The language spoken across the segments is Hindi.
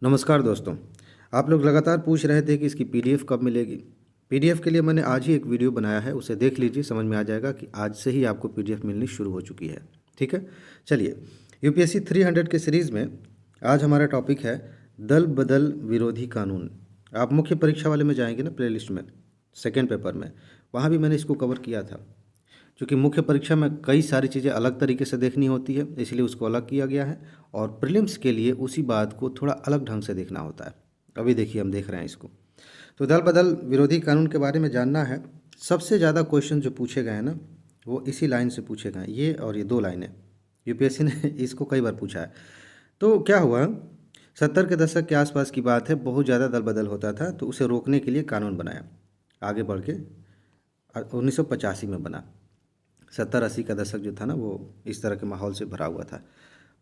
नमस्कार दोस्तों। आप लोग लगातार पूछ रहे थे कि इसकी पीडीएफ कब मिलेगी। पीडीएफ के लिए मैंने आज ही एक वीडियो बनाया है, उसे देख लीजिए, समझ में आ जाएगा कि आज से ही आपको पीडीएफ मिलनी शुरू हो चुकी है। ठीक है, चलिए। यूपीएससी 300 के सीरीज़ में आज हमारा टॉपिक है दल बदल विरोधी कानून। आप मुख्य परीक्षा वाले में जाएंगे ना, प्लेलिस्ट में, सेकेंड पेपर में, वहाँ भी मैंने इसको कवर किया था। क्योंकि मुख्य परीक्षा में कई सारी चीज़ें अलग तरीके से देखनी होती है, इसलिए उसको अलग किया गया है, और प्रीलिम्स के लिए उसी बात को थोड़ा अलग ढंग से देखना होता है। अभी देखिए, हम देख रहे हैं इसको। तो दल बदल विरोधी कानून के बारे में जानना है। सबसे ज़्यादा क्वेश्चन जो पूछे गए हैं ना, वो इसी लाइन से पूछे गए हैं, ये और ये दो लाइनें। यूपीएससी ने इसको कई बार पूछा है। तो क्या हुआ, 70 के दशक के आसपास की बात है, बहुत ज़्यादा दल बदल होता था, तो उसे रोकने के लिए कानून बनाया। आगे बढ़ के 1985 में बना। 70-80 का दशक जो था ना, वो इस तरह के माहौल से भरा हुआ था।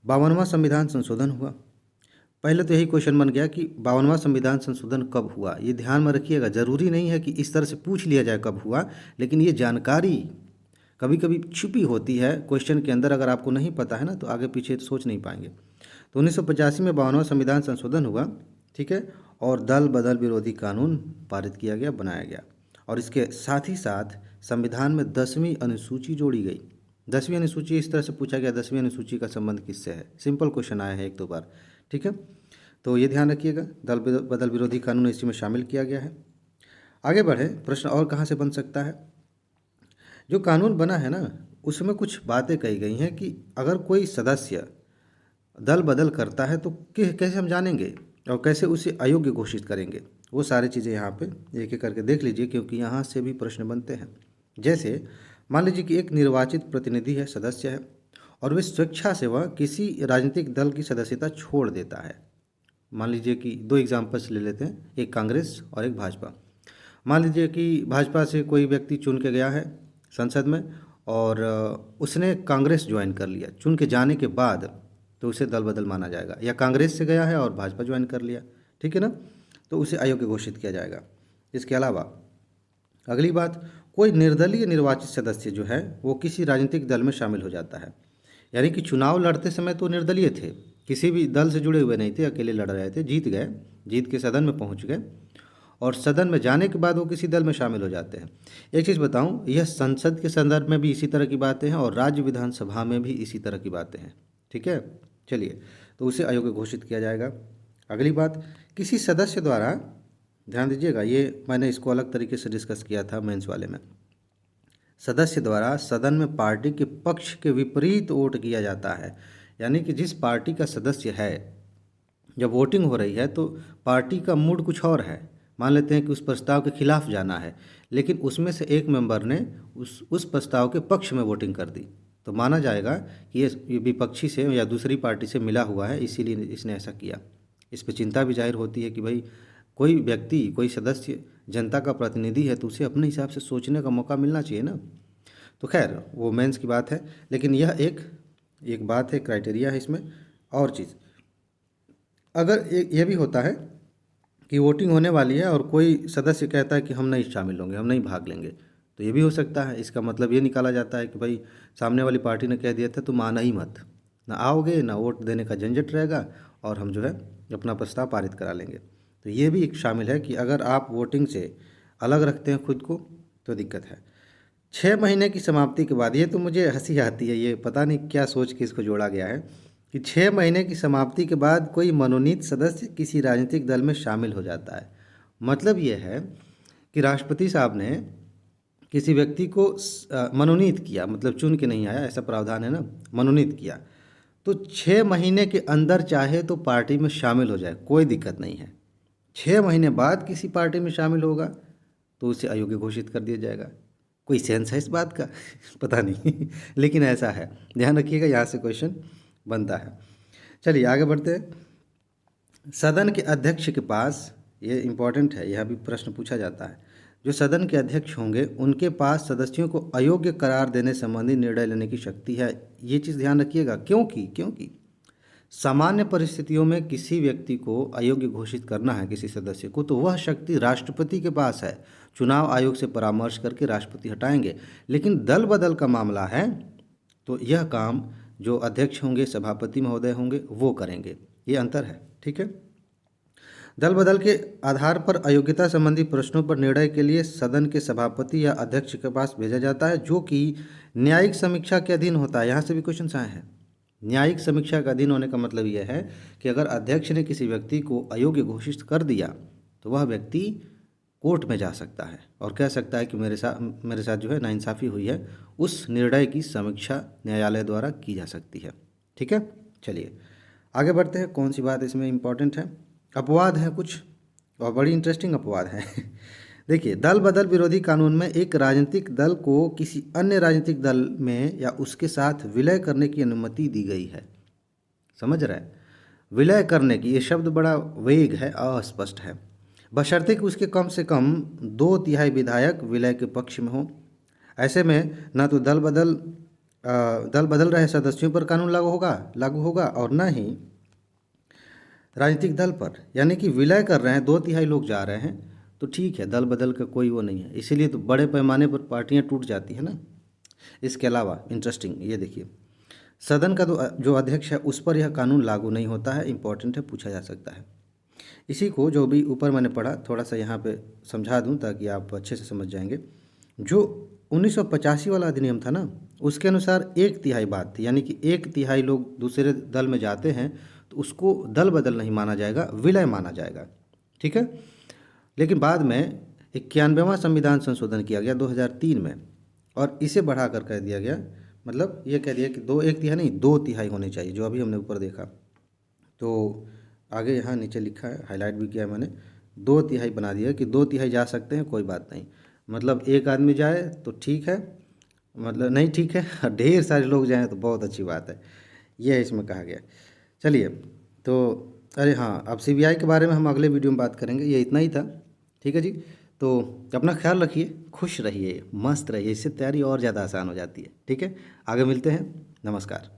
52वां संविधान संशोधन हुआ। पहले तो यही क्वेश्चन बन गया कि 52वां संविधान संशोधन कब हुआ। ये ध्यान में रखिएगा, ज़रूरी नहीं है कि इस तरह से पूछ लिया जाए कब हुआ, लेकिन ये जानकारी कभी कभी छुपी होती है क्वेश्चन के अंदर। अगर आपको नहीं पता है ना, तो आगे पीछे सोच नहीं पाएंगे। तो 1985 में 52वां संविधान संशोधन हुआ, ठीक है, और दल बदल विरोधी कानून पारित किया गया, बनाया गया। और इसके साथ ही साथ संविधान में 10वीं अनुसूची जोड़ी गई। 10वीं अनुसूची इस तरह से पूछा गया, 10वीं अनुसूची का संबंध किससे है। सिंपल क्वेश्चन आया है एक दो बार, ठीक है। तो ये ध्यान रखिएगा, दल बदल विरोधी कानून इसी में शामिल किया गया है। आगे बढ़े, प्रश्न और कहाँ से बन सकता है। जो कानून बना है ना, उसमें कुछ बातें कही गई हैं कि अगर कोई सदस्य दल बदल करता है तो कैसे हम जानेंगे और कैसे उसे अयोग्य घोषित करेंगे। वो सारी चीज़ें यहाँ पे एक एक करके देख लीजिए, क्योंकि यहाँ से भी प्रश्न बनते हैं। जैसे मान लीजिए कि एक निर्वाचित प्रतिनिधि है, सदस्य है, और वे स्वेच्छा से वह किसी राजनीतिक दल की सदस्यता छोड़ देता है। मान लीजिए कि दो एग्जाम्पल्स ले लेते हैं, एक कांग्रेस और एक भाजपा। मान लीजिए कि भाजपा से कोई व्यक्ति चुन के गया है संसद में, और उसने कांग्रेस ज्वाइन कर लिया चुन के जाने के बाद, तो उसे दल बदल माना जाएगा। या कांग्रेस से गया है और भाजपा ज्वाइन कर लिया, ठीक है ना, तो उसे अयोग्य घोषित किया जाएगा। इसके अलावा अगली बात, कोई निर्दलीय निर्वाचित सदस्य जो है वो किसी राजनीतिक दल में शामिल हो जाता है। यानी कि चुनाव लड़ते समय तो निर्दलीय थे, किसी भी दल से जुड़े हुए नहीं थे, अकेले लड़ रहे थे, जीत गए, जीत के सदन में पहुंच गए, और सदन में जाने के बाद वो किसी दल में शामिल हो जाते हैं। एक चीज़ बताऊं, यह संसद के संदर्भ में भी इसी तरह की बातें हैं और राज्य विधानसभा में भी इसी तरह की बातें हैं, ठीक है। चलिए, तो उसे अयोग्य घोषित किया जाएगा। अगली बात, किसी सदस्य द्वारा, ध्यान दीजिएगा, ये मैंने इसको अलग तरीके से डिस्कस किया था मेंस वाले में, सदस्य द्वारा सदन में पार्टी के पक्ष के विपरीत वोट किया जाता है। यानी कि जिस पार्टी का सदस्य है, जब वोटिंग हो रही है तो पार्टी का मूड कुछ और है, मान लेते हैं कि उस प्रस्ताव के खिलाफ जाना है, लेकिन उसमें से एक मेंबर ने उस प्रस्ताव के पक्ष में वोटिंग कर दी, तो माना जाएगा कि ये विपक्षी से या दूसरी पार्टी से मिला हुआ है, इसीलिए इसने ऐसा किया। इस पर चिंता भी जाहिर होती है कि भाई कोई व्यक्ति, कोई सदस्य जनता का प्रतिनिधि है, तो उसे अपने हिसाब से सोचने का मौका मिलना चाहिए ना। तो खैर, वो मेंस की बात है, लेकिन यह एक बात है, क्राइटेरिया है इसमें। और चीज़, अगर ये भी होता है कि वोटिंग होने वाली है और कोई सदस्य कहता है कि हम नहीं शामिल होंगे, हम नहीं भाग लेंगे, तो ये भी हो सकता है। इसका मतलब ये निकाला जाता है कि भाई सामने वाली पार्टी ने कह दिया था तुम आना ही मत, ना आओगे ना वोट देने का झंझट रहेगा, और हम जो है अपना प्रस्ताव पारित करा लेंगे। तो ये भी एक शामिल है कि अगर आप वोटिंग से अलग रखते हैं खुद को तो दिक्कत है। 6 महीने की समाप्ति के बाद, ये तो मुझे हंसी आती है, ये पता नहीं क्या सोच के इसको जोड़ा गया है कि 6 महीने की समाप्ति के बाद कोई मनोनीत सदस्य किसी राजनीतिक दल में शामिल हो जाता है। मतलब ये है कि राष्ट्रपति साहब ने किसी व्यक्ति को मनोनीत किया, मतलब चुन के नहीं आया, ऐसा प्रावधान है ना, मनोनीत किया, तो 6 महीने के अंदर चाहे तो पार्टी में शामिल हो जाए, कोई दिक्कत नहीं है। 6 महीने बाद किसी पार्टी में शामिल होगा तो उसे अयोग्य घोषित कर दिया जाएगा। कोई सेंस है इस बात का पता नहीं लेकिन ऐसा है, ध्यान रखिएगा, यहाँ से क्वेश्चन बनता है। चलिए आगे बढ़ते हैं। सदन के अध्यक्ष के पास, ये इम्पॉर्टेंट है, यह भी प्रश्न पूछा जाता है, जो सदन के अध्यक्ष होंगे उनके पास सदस्यों को अयोग्य करार देने संबंधी निर्णय लेने की शक्ति है। ये चीज़ ध्यान रखिएगा, क्योंकि सामान्य परिस्थितियों में किसी व्यक्ति को अयोग्य घोषित करना है, किसी सदस्य को, तो वह शक्ति राष्ट्रपति के पास है। चुनाव आयोग से परामर्श करके राष्ट्रपति हटाएंगे। लेकिन दल बदल का मामला है तो यह काम जो अध्यक्ष होंगे, सभापति महोदय होंगे, वो करेंगे। ये अंतर है, ठीक है। दल बदल के आधार पर अयोग्यता संबंधी प्रश्नों पर निर्णय के लिए सदन के सभापति या अध्यक्ष के पास भेजा जाता है, जो कि न्यायिक समीक्षा के अधीन होता है। यहाँ से भी क्वेश्चन आए हैं। न्यायिक समीक्षा का अधीन होने का मतलब यह है कि अगर अध्यक्ष ने किसी व्यक्ति को अयोग्य घोषित कर दिया तो वह व्यक्ति कोर्ट में जा सकता है और कह सकता है कि मेरे साथ जो है नाइंसाफ़ी हुई है। उस निर्णय की समीक्षा न्यायालय द्वारा की जा सकती है। ठीक है, चलिए आगे बढ़ते हैं। कौन सी बात इसमें इम्पॉर्टेंट है? अपवाद हैं कुछ, और बड़ी इंटरेस्टिंग अपवाद हैं। देखिए, दल बदल विरोधी कानून में एक राजनीतिक दल को किसी अन्य राजनीतिक दल में या उसके साथ विलय करने की अनुमति दी गई है। समझ रहे हैं? विलय करने की, ये शब्द बड़ा वेग है, अस्पष्ट है। बशर्ते कि उसके कम से कम 2/3 विधायक विलय के पक्ष में हों। ऐसे में न तो दल बदल रहे सदस्यों पर कानून लागू होगा और न ही राजनीतिक दल पर। यानी कि विलय कर रहे हैं, 2/3 लोग जा रहे हैं तो ठीक है, दल बदल का कोई वो नहीं है। इसीलिए तो बड़े पैमाने पर पार्टियां टूट जाती है ना। इसके अलावा इंटरेस्टिंग ये देखिए, सदन का जो अध्यक्ष है उस पर यह कानून लागू नहीं होता है। इंपॉर्टेंट है, पूछा जा सकता है। इसी को जो भी ऊपर मैंने पढ़ा थोड़ा सा यहाँ पे समझा दूँ ताकि आप अच्छे से समझ जाएंगे। जो 1985 वाला अधिनियम था ना, उसके अनुसार 1/3 बात थी। यानी कि 1/3 लोग दूसरे दल में जाते हैं तो उसको दल बदल नहीं माना जाएगा, विलय माना जाएगा। ठीक है, लेकिन बाद में 91वां संविधान संशोधन किया गया 2003 में, और इसे बढ़ा कर कह दिया गया, मतलब ये कह दिया कि 1/3 नहीं 2/3 होनी चाहिए, जो अभी हमने ऊपर देखा। तो आगे यहाँ नीचे लिखा है, हाईलाइट भी किया है मैंने, 2/3 बना दिया कि 2/3 जा सकते हैं, कोई बात नहीं। मतलब एक आदमी जाए तो ठीक है, मतलब नहीं ठीक है, ढेर सारे लोग जाएं तो बहुत अच्छी बात है। यह इसमें कहा गया। चलिए, तो अरे हाँ, अब सीबीआई के बारे में हम अगले वीडियो में बात करेंगे। ये इतना ही था। ठीक है जी, तो अपना ख्याल रखिए, खुश रहिए, मस्त रहिए, इससे तैयारी और ज़्यादा आसान हो जाती है। ठीक है, आगे मिलते हैं। नमस्कार।